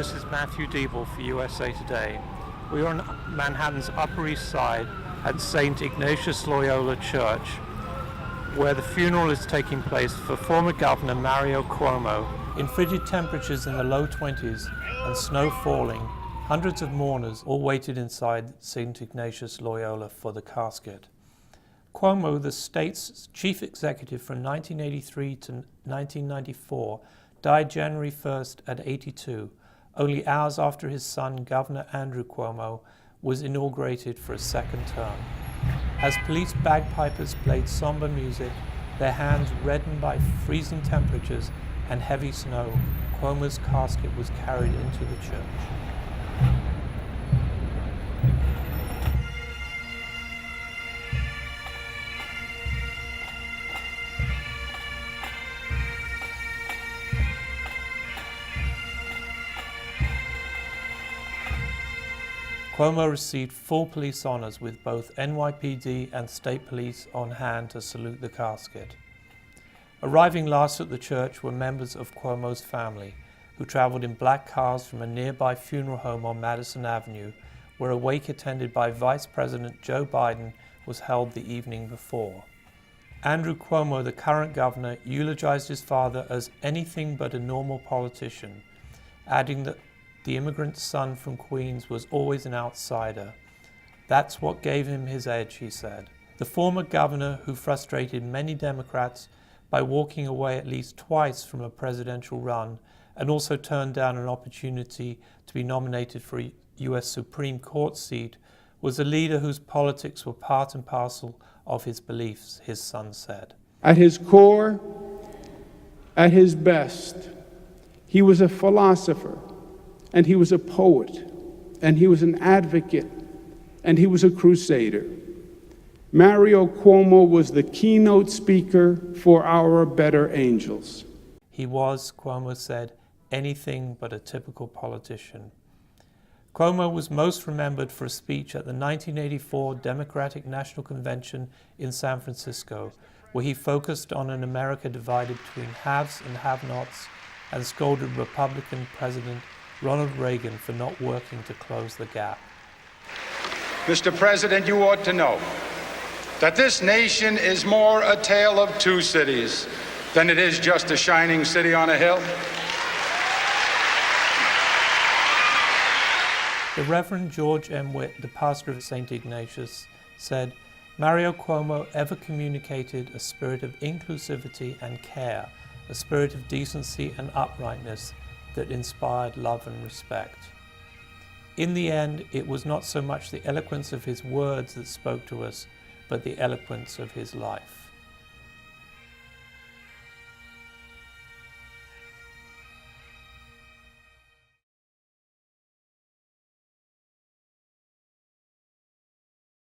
this is Matthew Diebel for USA Today. We are on Manhattan's Upper East Side at St. Ignatius Loyola Church, where the funeral is taking place for former Governor Mario Cuomo. In frigid temperatures in the low 20s and snow falling, hundreds of mourners all waited inside St. Ignatius Loyola for the casket. Cuomo, the state's chief executive from 1983 to 1994, died January 1st at 82, only hours after his son, Governor Andrew Cuomo, was inaugurated for a second term. As police bagpipers played somber music, their hands reddened by freezing temperatures and heavy snow, Cuomo's casket was carried into the church. Cuomo received full police honors with both NYPD and state police on hand to salute the casket. Arriving last at the church were members of Cuomo's family, who traveled in black cars from a nearby funeral home on Madison Avenue, where a wake attended by Vice President Joe Biden was held the evening before. Andrew Cuomo, the current governor, eulogized his father as anything but a normal politician, adding that the immigrant son from Queens was always an outsider. That's what gave him his edge, he said. The former governor, who frustrated many Democrats by walking away at least twice from a presidential run and also turned down an opportunity to be nominated for a U.S. Supreme Court seat, was a leader whose politics were part and parcel of his beliefs, his son said. At his core, at his best, he was a philosopher, and he was a poet, and he was an advocate, and he was a crusader. Mario Cuomo was the keynote speaker for our better angels. He was, Cuomo said, anything but a typical politician. Cuomo was most remembered for a speech at the 1984 Democratic National Convention in San Francisco, where he focused on an America divided between haves and have-nots and scolded Republican President Ronald Reagan for not working to close the gap. Mr. President, you ought to know that this nation is more a tale of two cities than it is just a shining city on a hill. The Reverend George M. Witt, the pastor of St. Ignatius, said, Mario Cuomo ever communicated a spirit of inclusivity and care, a spirit of decency and uprightness that inspired love and respect. In the end, it was not so much the eloquence of his words that spoke to us, but the eloquence of his life.